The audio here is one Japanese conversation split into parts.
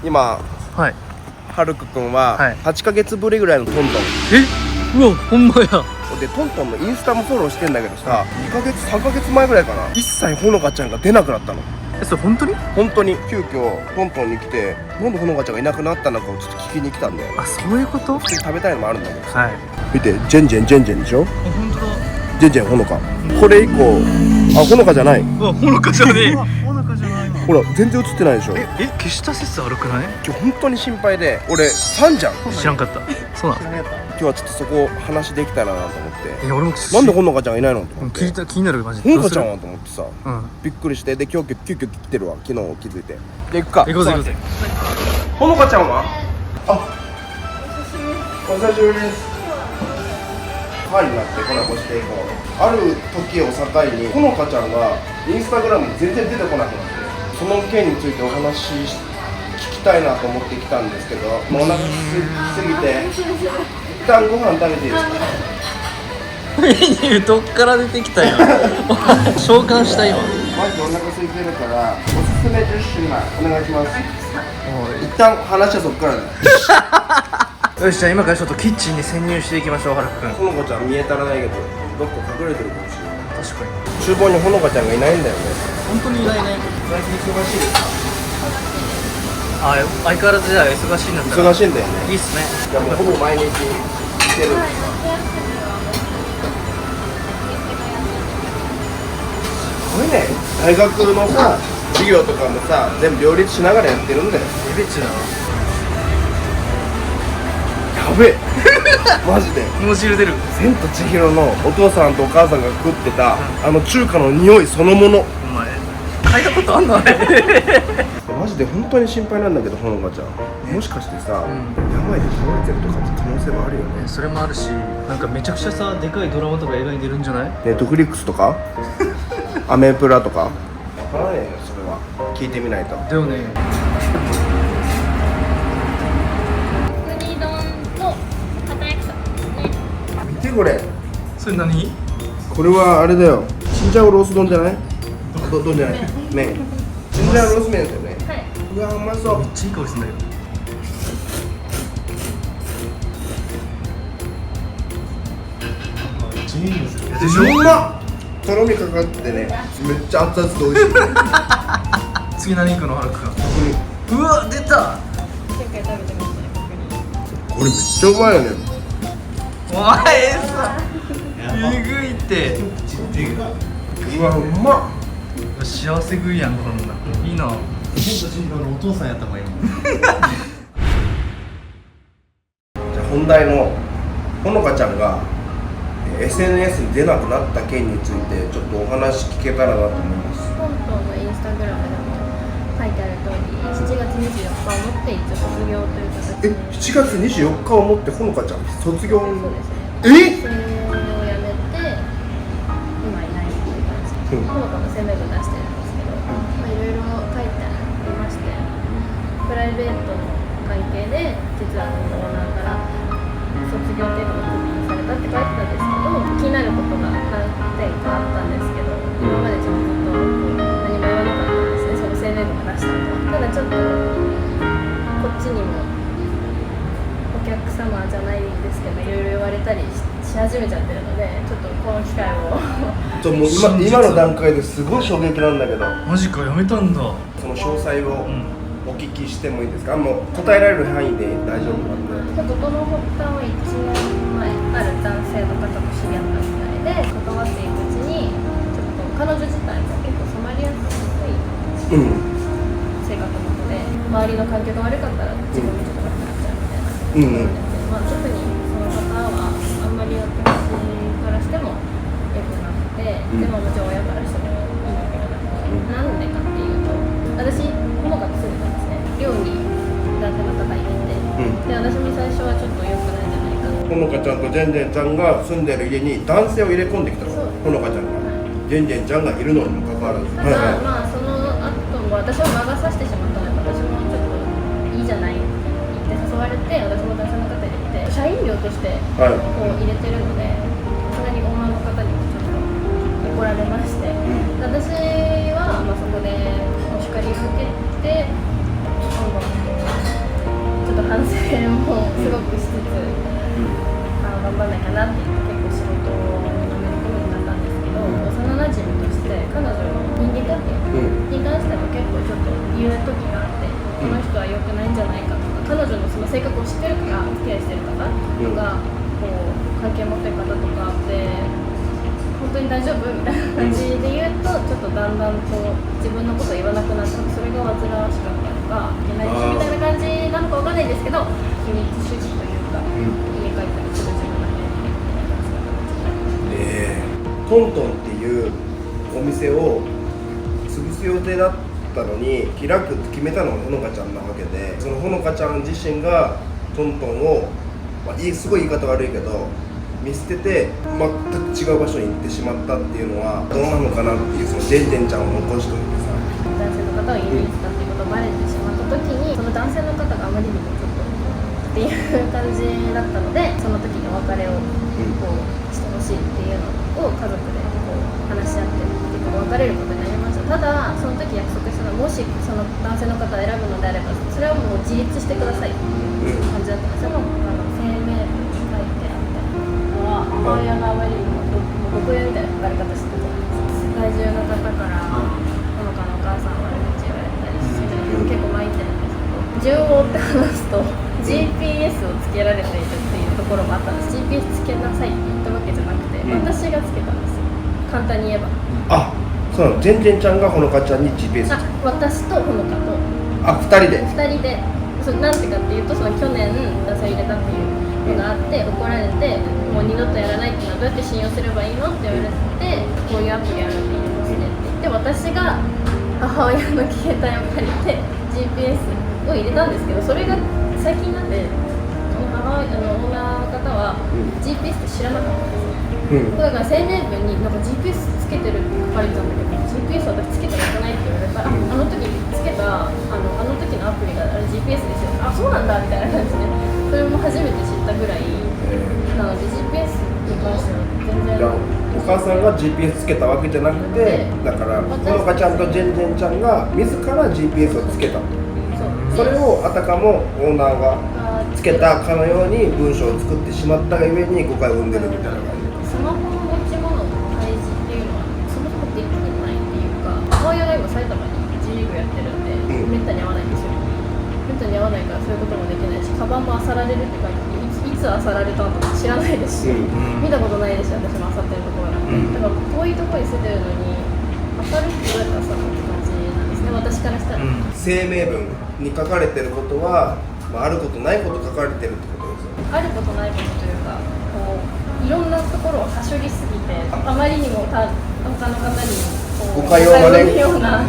今はい。はるくくんははい8ヶ月ぶりぐらいのトントンうわ、ほんまや。で、トントンのインスタもフォローしてんだけどさ、2ヶ月3ヶ月前ぐらいかな、一切ほのかちゃんが出なくなったの。それ本当に？本当に急遽トントンに来て、なんでほのかちゃんがいなくなったのかをちょっと聞きに来たんだよ。あ、そういうこと？普通に食べたいのもあるんだけどさ、はい。見て、ジェンジェンジェンジェンでしょ。本当だ。ジェンジェンほのか。これ以降、あ、ほのかじゃない。うわ、ほのかじゃねえ。ほのかじゃないな。ほら全然映ってないでしょ。消した説悪くない？今日本当に心配で、俺3じゃん。知らんかった。そうなん？今日はちょっとそこ話できたらなと思って。俺もなんでほのかちゃんがいないのと思って。気になるマジで。ほのかちゃんはと思ってさ、うん。びっくりして、で今日急遽来てるわ。昨日気づいて。で行くか。行こうぜ行こうぜ。ほのかちゃんは？あ、お久しぶりです。ファンになってコラボしていこう。ある時を境にほのかちゃんがインスタグラムに全然出てこなくなって、その件についてお話聞きたいなと思ってきたんですけど、もうお腹すぎて一旦ご飯食べていいですか？メニューどっから出てきたよ。召喚した今。マジでお腹空いてるからおすすめ10品お願いします。一旦話はそっからだ。よし、じゃあ今からちょっとキッチンに潜入していきましょう、はるくん。ほのかちゃん見えたらないけど、どっか隠れてるかもしれない。確かに。厨房にほのかちゃんがいないんだよね。本当にいないね。最近忙しいですか？あ、相変わらずじゃあ忙しいんだったら。忙しいんだよね。いいっすね。じゃあもうほぼ毎日来てる。すごいね。大学のさ、授業とかもさ、全部両立しながらやってるんだよ。レベチだな。やべえ。マジで。もう汁出る。千と千尋のお父さんとお母さんが食ってた、あの中華の匂いそのもの。お前、嗅いだことあんのあれ。マジで本当に心配なんだけど、ほのかちゃん。もしかしてさ、病で倒れてるとかって可能性もあるよね。それもあるし、なんかめちゃくちゃさ、でかいドラマとか映画に出るんじゃない？ネットフリックスとかアメプラとかわからないよ、それは聞いてみないと。だよね。国丼と片焼きそばですね。見てこれ。それ何？これはあれだよ、チンジャオロース丼じゃない？丼じゃない麺。チンジャオロース麺ですよね。はい。うわ、うまそう。めっちゃいい香りするんだけど。でしょ？うまっ。とろみかかってね、めっちゃ熱々で美味しい。次何行くの、はるくん。うわ、出た。前回食べてましたね、ここに。これめっちゃうまいよね。お前さ、えぐいって。うわ、うまっ。幸せ食いやん、こんなん。いいな。千と千尋のお父さんやった方がいい。じゃあ本題のほのかちゃんがSNS に出なくなった件についてちょっとお話聞けたらなと思います。トントンのインスタグラムでも書いてある通り、7月24日をもって一応卒業という形で。7月24日をもってほのかちゃん卒業。そうですね。え？それをやめて、今いないっていう感じで、ほのかの声明文出してるんですけど、いろいろ書いてありまして、プライベートの関係で、実はオーナーから卒業っていうのが確認されたって書いてたんですけど、気になることが何点かあったんですけど、今までちょっとずっと何も言わなかったんですね、その声明文が出したのは。ただちょっとこっちにもお客様じゃないですけど、いろいろ言われたりし始めちゃってるので、ちょっとこの機会をもう今の段階ですごい衝撃なんだけど、マジか、やめたんだ。その詳細をうん。お聞きしてもいいですか？もう答えられる範囲で大丈夫なんで。事の発端は1年前、ある男性の方と知り合ったみたいで、関わっていくうちに、ちょっと彼女自体も結構染まりやすい性格の子で、周りの環境が悪かったら自分もちょっと楽になっちゃうみたいな、特にその方はあんまり私からしても良くなくて、でももちろん親からしてもいいわけがなくて、なんでかっていうと、私ほのかと住んでたんですね。寮に男性の方いて、で私も最初はちょっと良くないんじゃないかと。ほのかちゃんとジェンジェンちゃんが住んでる家に男性を入れ込んできたの。ほのかちゃんが、ジェンジェンちゃんがいるのにもかかわらず、ただ、まあその後も私は魔が差してしまったので、私もちょっといいじゃないって言って誘われて、私も男性の方入れて、社員寮としてこう入れてるので、さすがにオーナーの方にもちょっと怒られまして、私はまあそこでお叱りを受けて、今後反省もすごくしつつ、頑張んなきゃなって言って結構仕事にのめり込むようになったんですけど、幼馴染として彼女の人間関係に関しては結構ちょっと言う時があって、この人は良くないんじゃないかとか、彼女のその性格を知ってるからお付き合いしてる方とか、こう関係持ってる方とかって本当に大丈夫みたいな感じで言うと、ちょっとだんだんと自分のことを言わなくなって、それが煩わしかったのか、いけないしみたいな感じなのかわかんないんですけど、秘密主義というか、家帰ったりする自分だけトントンっていうお店を潰す予定だったのに開くって決めたのがほのかちゃんなわけで、そのほのかちゃん自身がトントンを、すごい言い方悪いけど見捨てて全く違う場所に行ってしまったっていうのはどうなのかなっていう、そのジェンジェンちゃんを残しといてさ、男性の方が家に来たっていうことをバレてしまった時に、その男性の方があまりにもちょっとっていう感じだったので、その時にお別れをこうしてほしいっていうのを家族でこう話し合って結構別れることになりました。ただその時約束したのは、もしその男性の方を選ぶのであればそれはもう自立してくださいっていう感じだったんですよ。声明文に書いてあったのは、母親があまりにも毒親みたいな書かれ方してたんです。世界中の方からほのかのお母さん悪口言われたりして結構参ってるんですけど、順を追って話すと GPS をつけられているっていうところもあったんです。 GPS つけなさいって言ったわけじゃなくて、私がつけたんですよ、簡単に言えば。そうなの、ジェンジェンちゃんがほのかちゃんに GPS 私とほのかと2人で2人で、なんてかっていうと、その去年男性入れたっていうのがあって、怒られて、もう二度とやらないっていうのはどうやって信用すればいいのって言われて、こういうアプリあるんで入れますねって言って、私が母親の携帯を借りて GPS を入れたんですけど、それが最近なんで、その母親のオーナーの方は GPS って知らなかったんですよ。だから声明文になんか GPS つけてるって書かれてたんだけど、 GPS 私つけてなくないって言われたら、あの時つけたあの時のアプリがあれ GPS ですよ、あ、そうなんだみたいな感じで、それも初めて知ったぐらいなので、 GPS に関しては全然お母さんが GPS つけたわけじゃなくて、だからほのかちゃんとジェンジェンちゃんが自ら GPS をつけたと。それをあたかもオーナーがつけたかのように文章を作ってしまったがゆえに誤解を生んでるみたいな感じ。スマホの持ち物の開示っていうのはそもそもできてないっていうか、母親が今埼玉に G リーグやってるんで、めったに会わないんですよ。めったに会わないからそういうこともできないし、カバンも漁られるって書いてあって、いつ漁られたのか知らないですし、見たことないですし、私も漁ってるところなんで、だから遠いところに住んでるのに漁るってどうやって漁るって感じなんですね、私からしたら。声明文に書かれてることは、あることないこと書かれてるってことですよ。あることないことというか、こういろんなところをはしょりすぎて、あまりにも他の方に誤解を招くような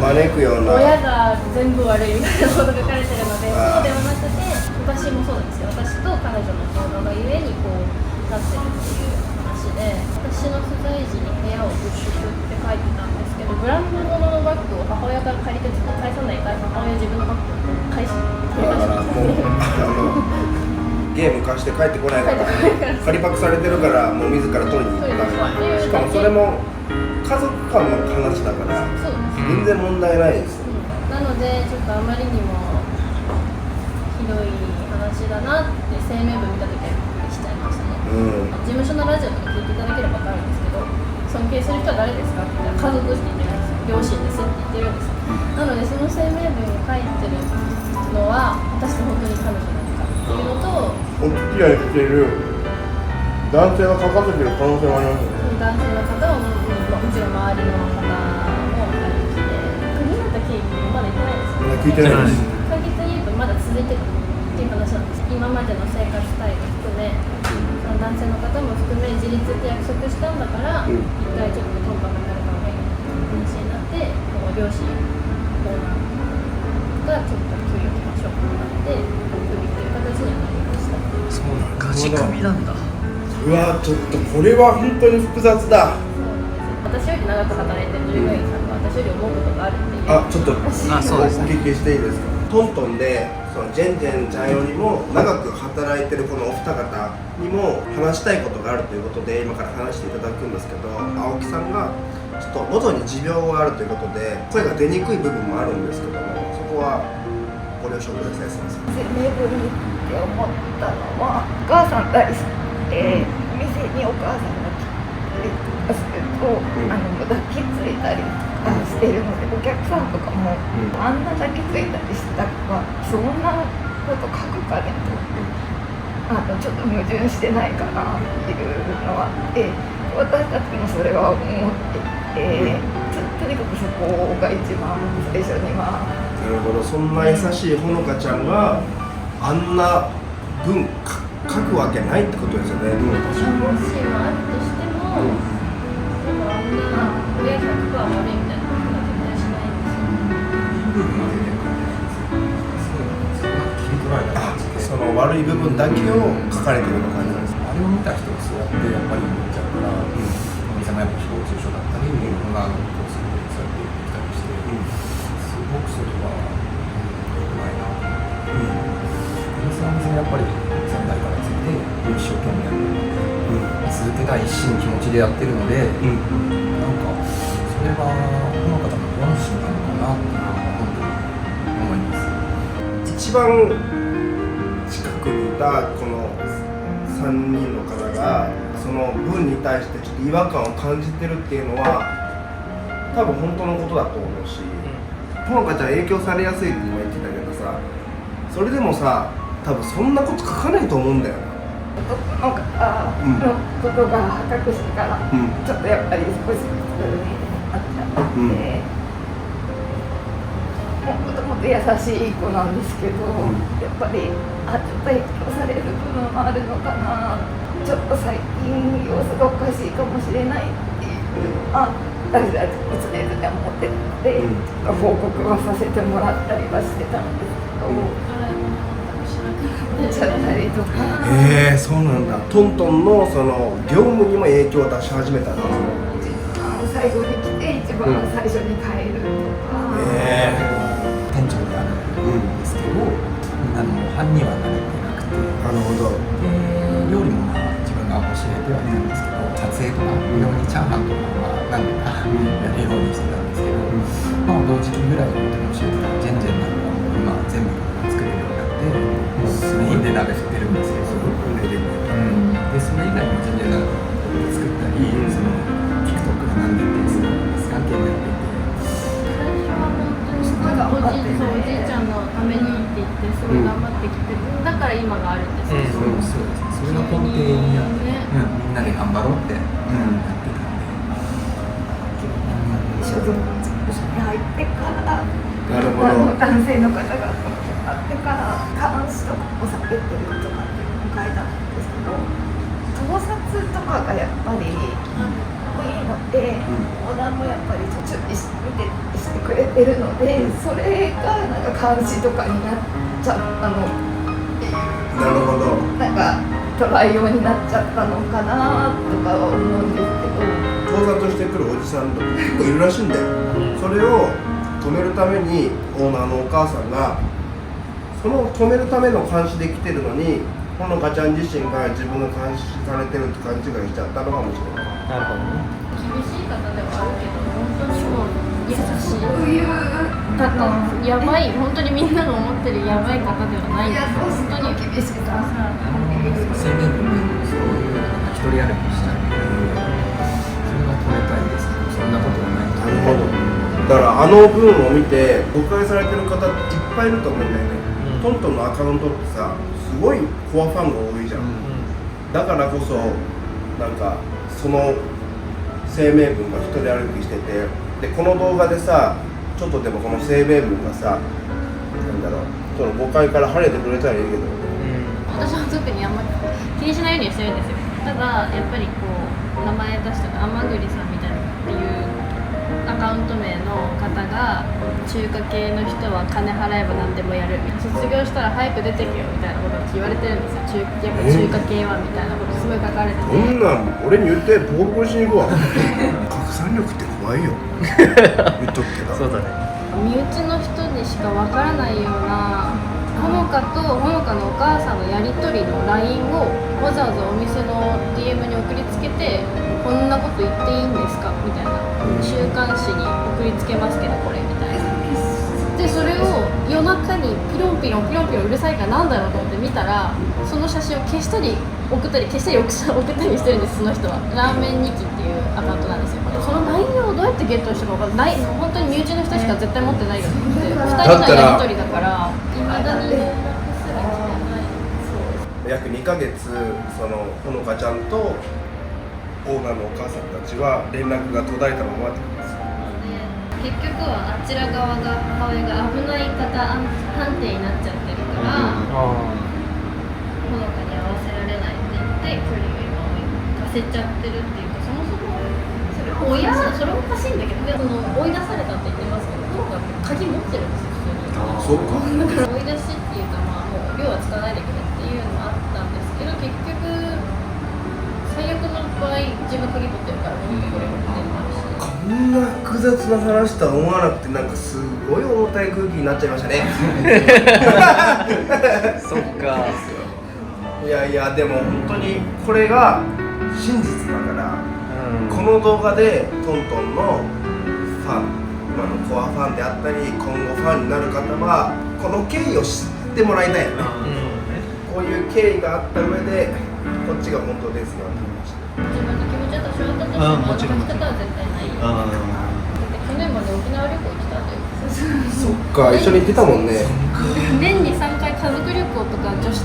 親が全部悪いみたいなこと書かれてるので、そうではなくて、私もそうなんですよ。私と彼女の行動がゆえにこうなってるっていう話で、私の不在時に部屋を物色って書いてたんですけど、ブランド物のバッグを母親から借りて返さないから、母親自分のバッグを返しゲーム貸して帰ってこないから借りパクされてるから、もう自ら取りに行ったしかもそれも家族間の話だから全然問題ないですよ。なのでちょっとあまりにもひどい話だなって声明文見た時はびっくりしちゃいましたね。事務所のラジオとか聞いていただければ分かるんですけど、尊敬する人は誰ですかって言ったら家族って言ってるんですよ。両親ですって言ってるんです。なのでその声明文を書いてるのは私と本当に彼女なのかっていうのと、お付き合いしている男性が書かせてる可能性もありますよね。男性の方はもちろん周りの方もありきで、国だった経緯ってまだ言ってないですよね。まだ聞いてないです。簡潔に言うとまだ続いてるっていう話なんです。今までの生活スタイル含め、男性の方も含め自立って約束したんだから、一回ちょっとコンパクトになるかもいい話になって、両親オーナーがちょっと給与きましょうってなってクビっていう形にはなりました。そうなんガチ組なんだ。うわ、ちょっとこれは本当に複雑だ。そうなんですよ。私より長く働いてる従業員さんが私より思うことがあるっていう。ちょっとそうですね。お聞きしていいですか。トントンでそのジェンジェンちゃんよりも長く働いてるこのお二方にも話したいことがあるということで今から話していただくんですけど、青木さんがちょっと喉に持病があるということで声が出にくい部分もあるんですけども、そこはご了承ください。すみません。声明文にって思ったのは、お母さん大好きで、お店にお母さんが来たりとかすると、抱きついたりとかしてるので、お客さんとかも、あんな抱きついたりした子はそんなこと書くかねと、ちょっと矛盾してないかなっていうのはあって、私たちもそれは思っていて、とにかくそこが一番最初には。なるほど、そんな優しいほのかちゃんがあんな文書くわけないってことですよね。消耗心はあるとしても、でもあんな親100%悪いみたいなことは絶対しないですよ。その悪い部分だけを書かれてるような感じなんですか。あれを見た人がそうやってやっぱり思っちゃうから、お店もやっぱ誹謗中傷だったり、女の子をすごいそうやって言ってきたりして、すごくそれは良くないなと思って、お店はお店でやっぱり先代からついて一生懸命やって続けたい一心気持ちでやってるので、なんかそれはこの方の本心なのかなっていうのは本当に思います。一番近くにいたこの3人の方がその文に対してちょっと違和感を感じてるっていうのは多分本当のことだと思うし、ほのかちゃん影響されやすいって今言ってたけどさ、それでもさ多分そんなこと書かないと思うんだよな。男の方のことが破格してから、ちょっとやっぱり少しずつあっちゃって、もともと優しい子なんですけど、やっぱりちょっと影響される部分もあるのかな、ちょっと最近様子がおかしいかもしれないっていう私たちも常々思ってたので、報告はさせてもらったりはしてたんですけど、ちゃったりとか。そうなんだ。トントンのその業務にも影響を出し始めたんだ。最後に来て一番最初に帰るとか。店長であるんですけど、班には慣れてなくて、なるほど。で料理も自分が教えてはいたんですけど、撮影とか料理チャーハンとかは何度かやるようにしてたんですけど、同時期ぐらいに教えてたジェンジェンなんかも今全部作れるようになって、もうメインで鍋振ってるんですけど、でそれ以外もジェンジェンなんか作ったり、その TikTok が何年ってすごい関係になっていて。おじいちゃんのためにって言ってすごい頑張ってきて、だから今があるんですよ。そうです。それが根底にあって、みんなで頑張ろうってやってたんで。所属事務所に入ってから、なるほど。男性の方があってから監視とかを避けてるとかっていうのを書いたんですけど、盗撮とかがやっぱり多いので、オーナーもやっぱり注意してくれてるので、それがなんか監視とかになっちゃったのっていう、なるほど。なんか捉えようになっちゃったのかなとかは思うんですけど。盗撮してくるおじさんとか結構いるらしいんだよ。それを止めるためにオーナーのお母さんがその止めるための監視で来てるのに、ほのかちゃん自身が自分が監視されてるって勘違いしちゃったのかもしれない。なるほどね。厳しい方ではあるけど、本当にもう優しい。そういう方、やばい、本当にみんなが思ってるやばい方ではないんですよ。本当に厳しいな。制限でそういう一人歩きしちゃうので、それが止めたいんですけど、そんなことはないと。なるほど。だからあの文を見て誤解されてる方っていっぱいいると思うんだよね。トントンのアカウントってさ、すごいコアファンが多いじゃん。だからこそなんかその声明文が一人歩きしてて、でこの動画でさ、ちょっとでもこの声明文がさ、なんだろう、その誤解から晴れてくれたらいいけど、私は特にあんまり気にしないようにはしてるんですよ。ただやっぱりこう名前出したら甘栗さんみたいなっていうアカウント名の方が、中華系の人は金払えば何でもやる、卒業したら早く出てけよみたいなことって言われてるんですよ。やっぱ中華系はみたいなことすごい書かれてて、こんなん俺に言ってボコボコにしに行くわ。拡散力って怖いよ。言っとくけど。そうだね。身内の人にしかわからないようなほのかとほのかのお母さんのやり取りの LINE をわざわざお店の DM に送りつけて、こんなこと言っていいんですかみたいな、週刊誌に送りつけますけどこれみたいな。消でそれを夜中にピロンピロンうるさいからなんだろうと思って見たら、その写真を消したり送ったりしてるんです。その人はラーメン日記っていうアカウントなんですよ。その内容をどうやってゲットしてるのか分かんない。本当に身内の人しか絶対持ってないよって2人のやり取りだからいまだに連絡すら来てない。約2ヶ月そのほのかちゃんとオーナーのお母さんたちは連絡が途絶えたままってことですよ。結局はあちら側が母親が危ない方判定になっちゃってるから、ほのかに合わせられないって言って距離を今置かせちゃってるっていうか、そもそもそれおかしいんだけど、その追い出されたって言ってますけど、ほのかって鍵持ってるんですよ、普通に。そうか。だから追い出しっていうか、まあもう寮は使わないでくれっていうのもあったんですけど、結局最悪の場合自分鍵持ってるから戻ってこれるってなるし。こんな複雑な話とは思わなくて、なんかすごい重たい空気になっちゃいましたね。そっか。いやいや、でも本当にこれが真実だから、この動画でトントンのファン、今のコアファンであったり今後ファンになる方はこの経緯を知ってもらいたいよね。こういう経緯があった上でこっちが本当ですよって言いました。自分の気持ちは多少あったとしても、もちろんあの書き方は絶対ない。だって去年まで沖縄旅行行ってたんだよ。そっか、一緒に行ってたもんね。年に3回家族旅行とか女子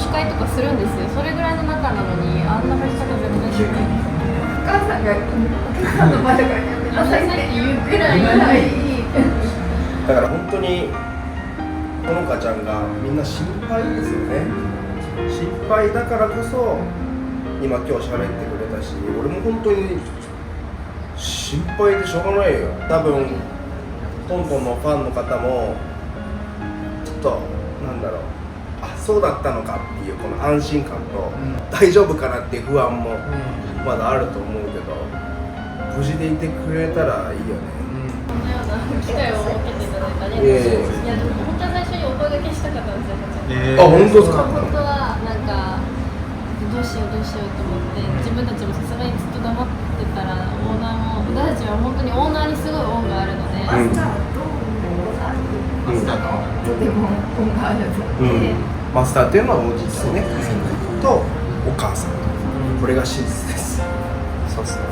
会とかするんですよ。それぐらいの仲なのにあんな書き方絶対しない。お母さんがお客さんの前だからやめなさいって言うぐらいだから本当にほのかちゃんがみんな心配ですよね。心配だからこそ今喋ってくれたし、俺も本当に心配でしょうがないよ。多分トントンのファンの方もちょっとなんだろう、あ、そうだったのかっていうこの安心感と、大丈夫かなっていう不安もまだあると思うけど、無事でいてくれたらいいよね。このような機会を設けていただいたね。いやいやいやいやでも本当は最初にお声掛けしたかったんですよ。あ、本当ですか。本当はなんかどうしようと思って、自分たちもさすがにずっと黙ってたらオーナーも、私たちは本当にオーナーにすごい恩があるので、マスターととても恩があるので、マスターっていうのはおじいちゃんね、とお母さん、これが真実です。そうっすね。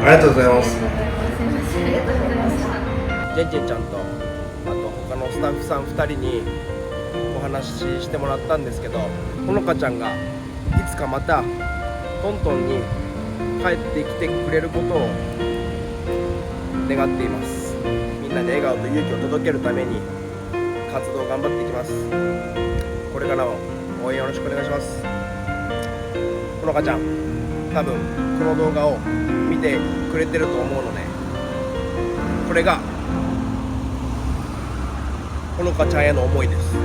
ありがとうございます。すいません、ありがとうございました。ジェンジェンちゃんとあと他のスタッフさん2人にお話ししてもらったんですけど、ほのかちゃんがいつかまたトントンに帰ってきてくれることを願っています。みんなで笑顔と勇気を届けるために活動を頑張っていきます。これからも応援よろしくお願いします。ほのかちゃん、多分この動画を見てくれてると思うので、これがほのかちゃんへの思いです。